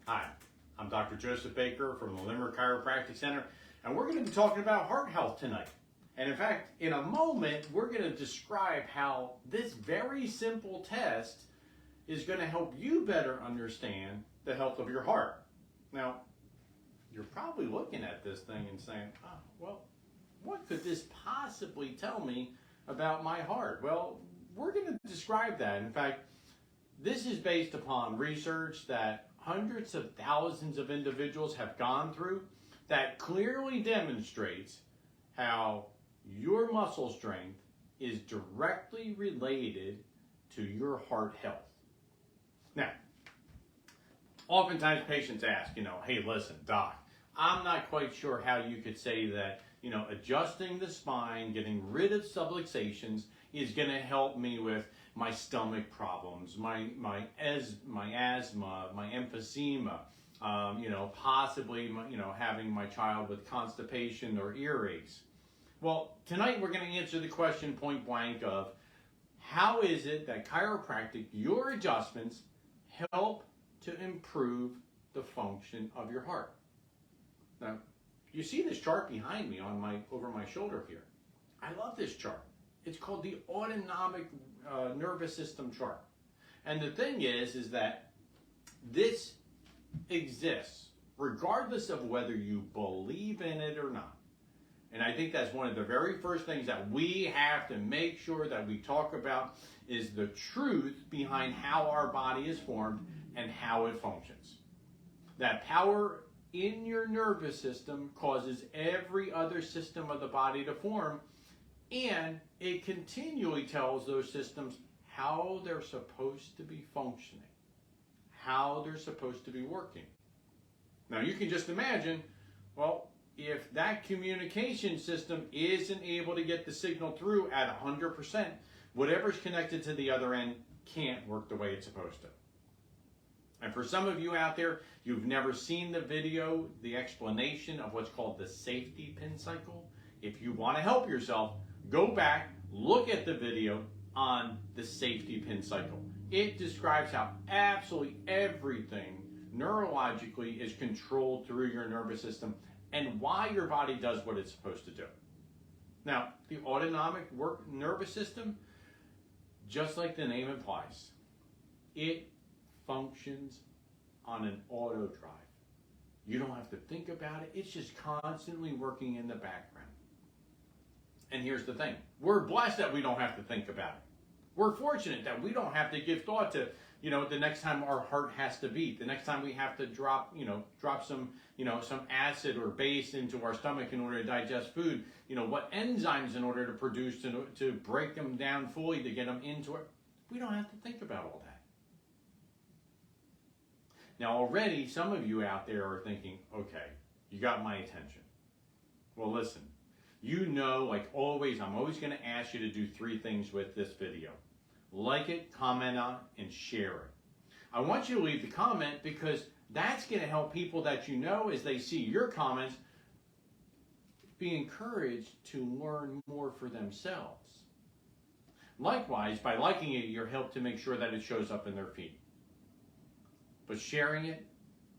Hi, I'm Dr. Joseph Baker from the Limerick Chiropractic Center, and we're going to be talking about heart health tonight. And in fact, in a moment, we're going to describe how this very simple test is going to help you better understand the health of your heart. Now, you're probably looking at this thing and saying, oh, well, what could this possibly tell me about my heart? Well, we're going to describe that. In fact, this is based upon research that hundreds of thousands of individuals have gone through that clearly demonstrates how your muscle strength is directly related to your heart health. Now, oftentimes patients ask, hey, listen, doc, I'm not quite sure how you could say that, adjusting the spine, getting rid of subluxations is going to help me with my stomach problems, my asthma, my emphysema, possibly, having my child with constipation or earaches. Well, tonight we're going to answer the question point blank of how is it that chiropractic, your adjustments, help to improve the function of your heart? Now, you see this chart behind me over my shoulder here. I love this chart. It's called the autonomic nervous system chart. And the thing is that this exists regardless of whether you believe in it or not. And I think that's one of the very first things that we have to make sure that we talk about is the truth behind how our body is formed and how it functions. That power in your nervous system causes every other system of the body to form, and it continually tells those systems how they're supposed to be functioning, how they're supposed to be working. Now you can just imagine, well, if that communication system isn't able to get the signal through at 100%, whatever's connected to the other end can't work the way it's supposed to. And for some of you out there, you've never seen the video, the explanation of what's called the safety pin cycle. If you want to help yourself, go back, look at the video on the safety pin cycle. It describes how absolutely everything neurologically is controlled through your nervous system and why your body does what it's supposed to do. Now, the autonomic nervous system, just like the name implies, it functions on an auto drive. You don't have to think about it. It's just constantly working in the background. And here's the thing. We're blessed that we don't have to think about it. We're fortunate that we don't have to give thought to, the next time our heart has to beat, the next time we have to drop some acid or base into our stomach in order to digest food, what enzymes in order to produce to break them down fully to get them into it. We don't have to think about all that. Now already some of you out there are thinking, okay, you got my attention. Well, listen, like always, I'm always going to ask you to do 3 things with this video. Like it, comment on it, and share it. I want you to leave the comment because that's going to help people that as they see your comments, be encouraged to learn more for themselves. Likewise, by liking it, you're helped to make sure that it shows up in their feed. But sharing it,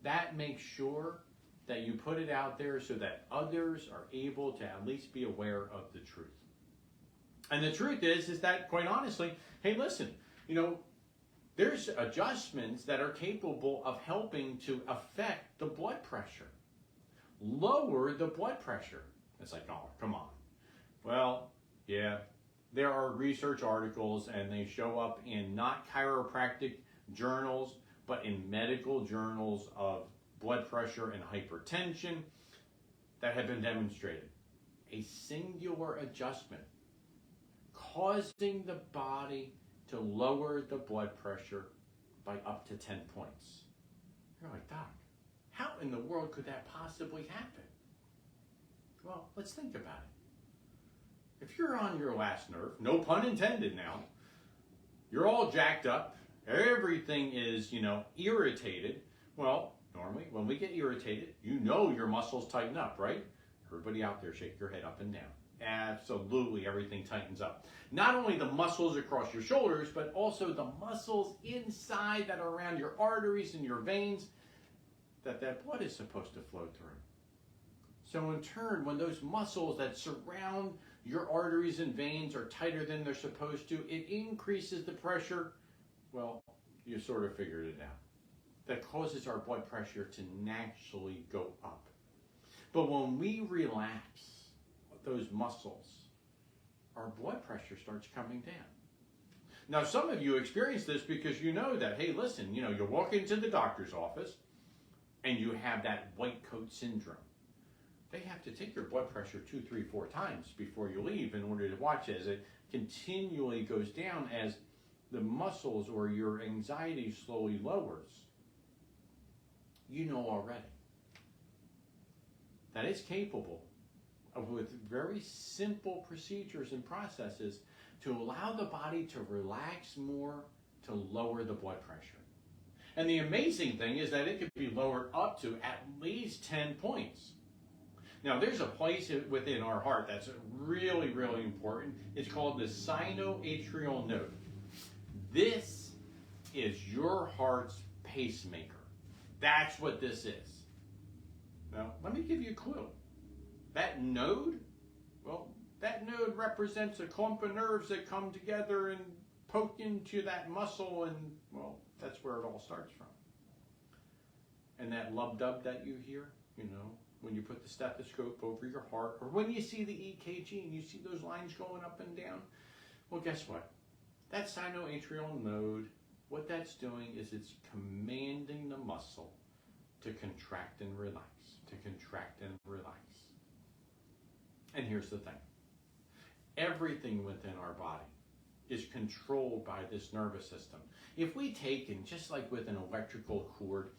that makes sure that you put it out there so that others are able to at least be aware of the truth. And the truth is that, quite honestly, hey, listen, there's adjustments that are capable of helping to affect the blood pressure, lower the blood pressure. It's like, oh, come on. Well, yeah, there are research articles and they show up in not chiropractic journals, but in medical journals of blood pressure and hypertension that have been demonstrated. A singular adjustment causing the body to lower the blood pressure by up to 10 points. You're like, doc, how in the world could that possibly happen? Well, let's think about it. If you're on your last nerve, no pun intended now, you're all jacked up, everything is, irritated. Well, normally when we get irritated, your muscles tighten up, right? Everybody out there, shake your head up and down. Absolutely, everything tightens up. Not only the muscles across your shoulders, but also the muscles inside that are around your arteries and your veins. that blood is supposed to flow through. So in turn, when those muscles that surround your arteries and veins are tighter than they're supposed to, it increases the pressure. Well, you sort of figured it out. That causes our blood pressure to naturally go up. But when we relax those muscles, our blood pressure starts coming down. Now, some of you experience this because you know that, hey, listen, you walk into the doctor's office and you have that white coat syndrome. They have to take your blood pressure 2, 3, 4 times before you leave in order to watch as it continually goes down as the muscles or your anxiety slowly lowers. You know already that it's capable of, with very simple procedures and processes, to allow the body to relax more, to lower the blood pressure. And the amazing thing is that it could be lowered up to at least 10 points. Now, there's a place within our heart that's really, really important. It's called the sinoatrial node. This is your heart's pacemaker. That's what this is. Now, let me give you a clue. That node, well, that node represents a clump of nerves that come together and poke into that muscle, and, well, that's where it all starts from. And that lub-dub that you hear, when you put the stethoscope over your heart, or when you see the EKG and you see those lines going up and down, well, guess what? That sinoatrial node, what that's doing is it's commanding the muscle to contract and relax, to contract and relax. And here's the thing. Everything within our body is controlled by this nervous system. If we take, and just like with an electrical cord,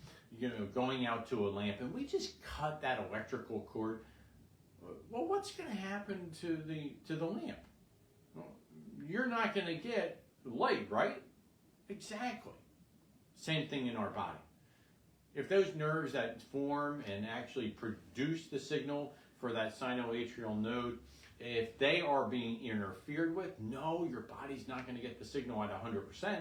going out to a lamp, and we just cut that electrical cord, well, what's going to happen to the lamp? Well, you're not going to get light, right? Exactly. Same thing in our body. If those nerves that form and actually produce the signal for that sinoatrial node, if they are being interfered with, no, your body's not going to get the signal at 100%.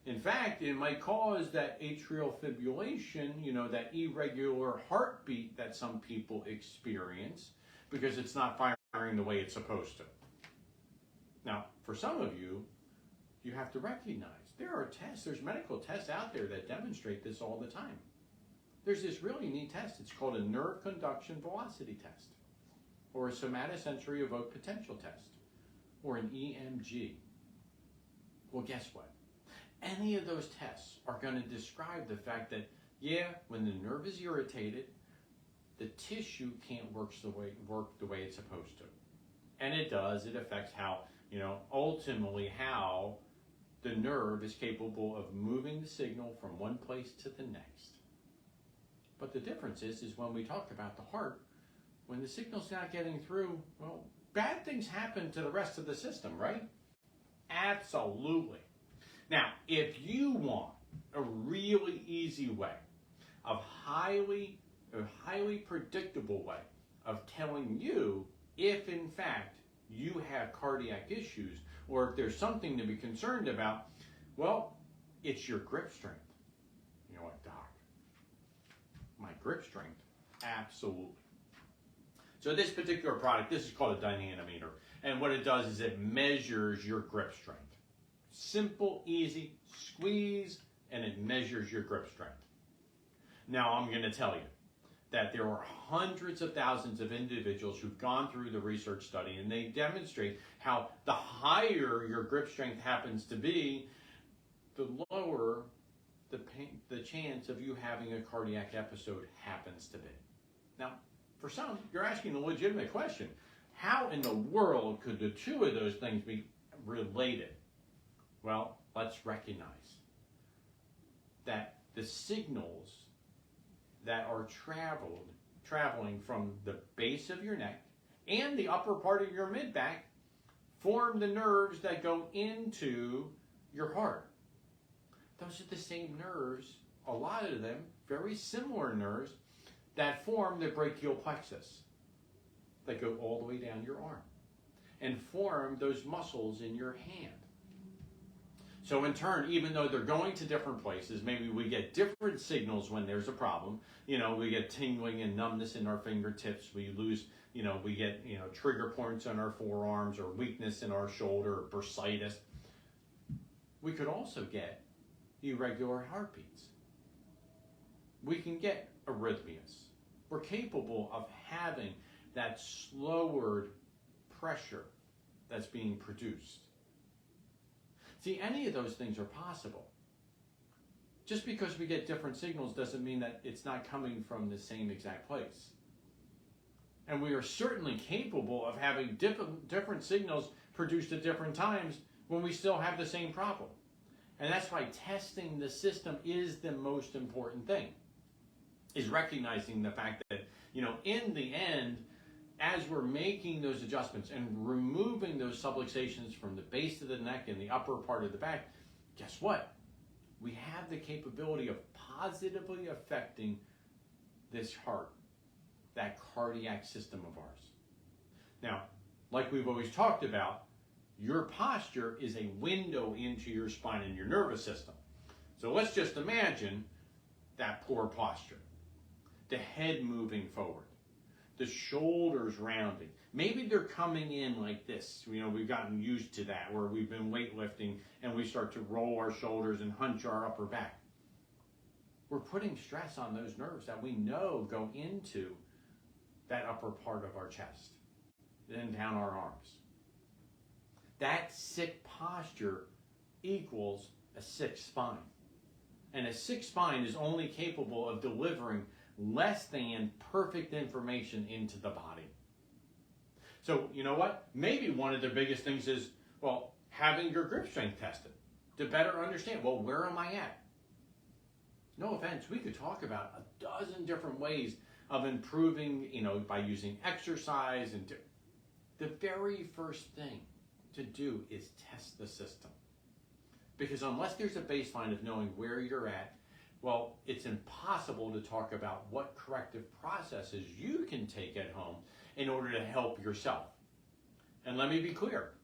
In fact, it might cause that atrial fibrillation, that irregular heartbeat that some people experience because it's not firing the way it's supposed to. Now, for some of you, you have to recognize there are tests, there's medical tests out there that demonstrate this all the time. There's this really neat test. It's called a nerve conduction velocity test, or a somatosensory evoked potential test, or an EMG. Well, guess what? Any of those tests are going to describe the fact that, when the nerve is irritated, the tissue can't work the way it's supposed to. And it does. It affects how, ultimately how the nerve is capable of moving the signal from one place to the next. But the difference is when we talk about the heart, when the signal's not getting through, well, bad things happen to the rest of the system, right? Absolutely. Now, if you want a really easy way, a highly predictable way of telling you if in fact you have cardiac issues or if there's something to be concerned about, well, it's your grip strength. You know what, Doc? My grip strength? Absolutely. So this particular product, this is called a dynamometer. And what it does is it measures your grip strength. Simple, easy, squeeze, and it measures your grip strength. Now I'm going to tell you that there are hundreds of thousands of individuals who've gone through the research study, and they demonstrate how the higher your grip strength happens to be, the lower the chance of you having a cardiac episode happens to be. Now, for some, you're asking a legitimate question. How in the world could the two of those things be related? Well, let's recognize that the signals that are traveling from the base of your neck and the upper part of your mid-back form the nerves that go into your heart. Those are the same nerves, a lot of them, very similar nerves, that form the brachial plexus, that go all the way down your arm, and form those muscles in your hand. So in turn, even though they're going to different places, maybe we get different signals when there's a problem. We get tingling and numbness in our fingertips. We lose, we get, trigger points on our forearms, or weakness in our shoulder, or bursitis. We could also get irregular heartbeats. We can get arrhythmias. We're capable of having that slower pressure that's being produced. See, any of those things are possible. Just because we get different signals doesn't mean that it's not coming from the same exact place. And we are certainly capable of having different signals produced at different times when we still have the same problem. And that's why testing the system is the most important thing, is recognizing the fact that, in the end, as we're making those adjustments and removing those subluxations from the base of the neck and the upper part of the back, guess what? We have the capability of positively affecting this heart, that cardiac system of ours. Now, like we've always talked about, your posture is a window into your spine and your nervous system. So let's just imagine that poor posture. The head moving forward. The shoulders rounding. Maybe they're coming in like this. We've gotten used to that, where we've been weightlifting and we start to roll our shoulders and hunch our upper back. We're putting stress on those nerves that we know go into that upper part of our chest, then down our arms. That sick posture equals a sick spine. And a sick spine is only capable of delivering less than perfect information into the body. So, you know what? Maybe one of the biggest things is, having your grip strength tested to better understand, where am I at? No offense, we could talk about a dozen different ways of improving, by using exercise. And the very first thing to do is test the system. Because unless there's a baseline of knowing where you're at, it's impossible to talk about what corrective processes you can take at home in order to help yourself. And let me be clear.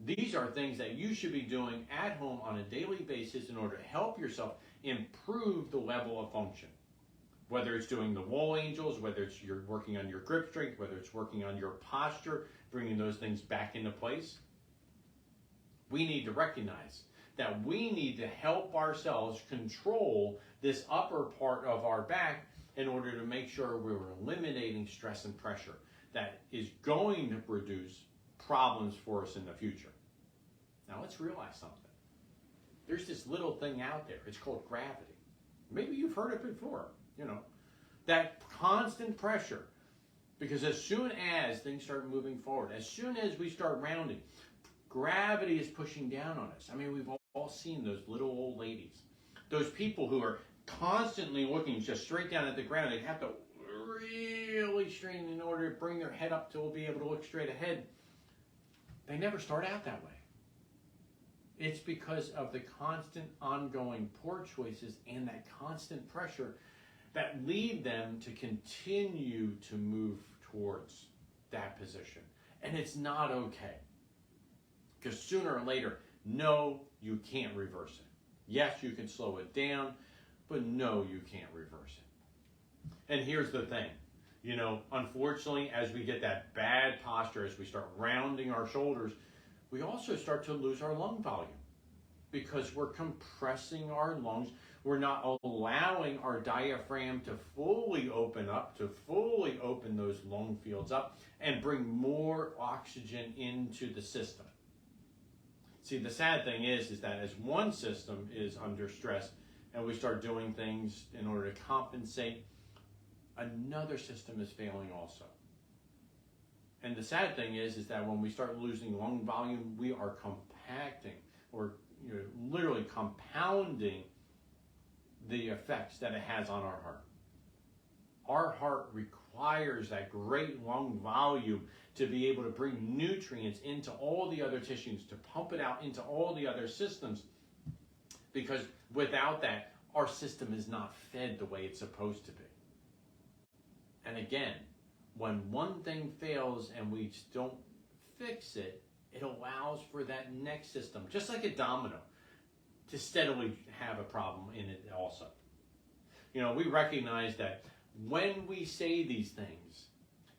These are things that you should be doing at home on a daily basis in order to help yourself improve the level of function. Whether it's doing the wall angels, whether it's you're working on your grip strength, whether it's working on your posture, bringing those things back into place. We need to recognize that we need to help ourselves control this upper part of our back in order to make sure we're eliminating stress and pressure that is going to produce problems for us in the future. Now let's realize something. There's this little thing out there. It's called gravity. Maybe you've heard it before. That constant pressure. Because as soon as things start moving forward, as soon as we start rounding, gravity is pushing down on us. We've all seen those little old ladies. Those people who are constantly looking just straight down at the ground. They have to really strain in order to bring their head up to be able to look straight ahead. They never start out that way. It's because of the constant ongoing poor choices and that constant pressure that lead them to continue to move towards that position. And it's not okay. Because sooner or later, no, you can't reverse it. Yes, you can slow it down, but no, you can't reverse it. And here's the thing. Unfortunately, as we get that bad posture, as we start rounding our shoulders, we also start to lose our lung volume because we're compressing our lungs. We're not allowing our diaphragm to fully open up, to fully open those lung fields up and bring more oxygen into the system. See, the sad thing is that as one system is under stress and we start doing things in order to compensate, another system is failing also. And the sad thing is that when we start losing lung volume, we are compacting or literally compounding the effects that it has on our heart. Our heart requires that great lung volume to be able to bring nutrients into all the other tissues, to pump it out into all the other systems, because without that, our system is not fed the way it's supposed to be. And again, when one thing fails and we don't fix it, it allows for that next system, just like a domino. to steadily have a problem in it also. You know, we recognize that when we say these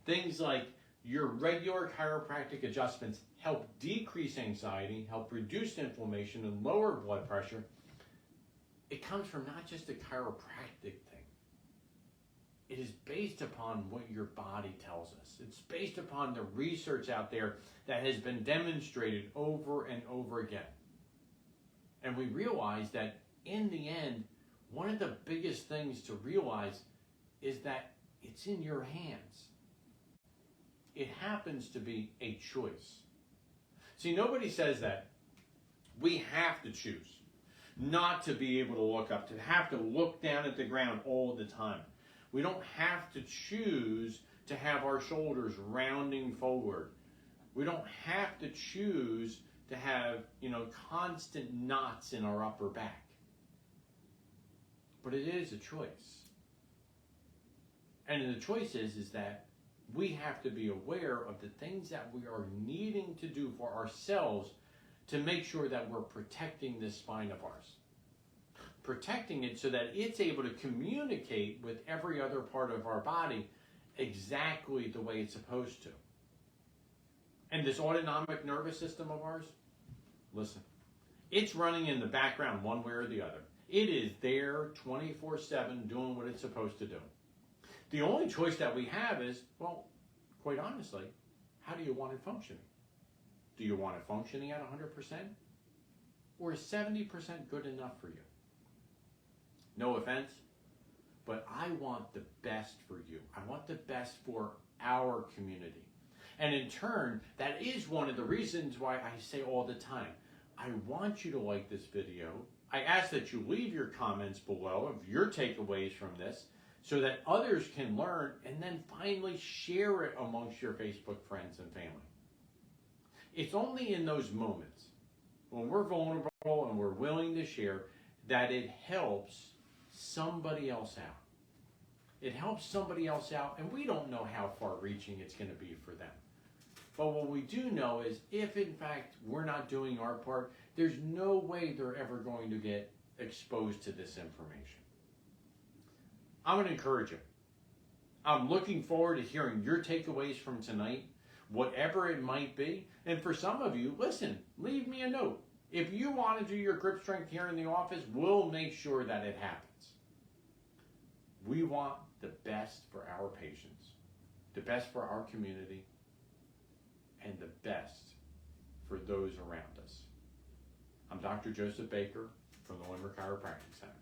things like your regular chiropractic adjustments help decrease anxiety, help reduce inflammation, and lower blood pressure, it comes from not just a chiropractic thing. It is based upon what your body tells us. It's based upon the research out there that has been demonstrated over and over again. And we realize that in the end, one of the biggest things to realize is that it's in your hands. It happens to be a choice. See, nobody says that we have to choose not to be able to look up, to have to look down at the ground all the time. We don't have to choose to have our shoulders rounding forward. We don't have to choose to have, constant knots in our upper back. But it is a choice. And the choice is that we have to be aware of the things that we are needing to do for ourselves to make sure that we're protecting this spine of ours. Protecting it so that it's able to communicate with every other part of our body exactly the way it's supposed to. And this autonomic nervous system of ours, listen, it's running in the background one way or the other. It is there 24/7 doing what it's supposed to do. The only choice that we have is, well, quite honestly, how do you want it functioning? Do you want it functioning at 100%? Or is 70% good enough for you? No offense, but I want the best for you. I want the best for our community. And in turn, that is one of the reasons why I say all the time, I want you to like this video. I ask that you leave your comments below of your takeaways from this so that others can learn, and then finally share it amongst your Facebook friends and family. It's only in those moments when we're vulnerable and we're willing to share that it helps somebody else out. It helps somebody else out, and we don't know how far-reaching it's going to be for them. But what we do know is if, in fact, we're not doing our part, there's no way they're ever going to get exposed to this information. I'm going to encourage you. I'm looking forward to hearing your takeaways from tonight, whatever it might be. And for some of you, listen, leave me a note. If you want to do your grip strength here in the office, we'll make sure that it happens. We want the best for our patients, the best for our community, and the best for those around us. I'm Dr. Joseph Baker from the Limerick Chiropractic Center.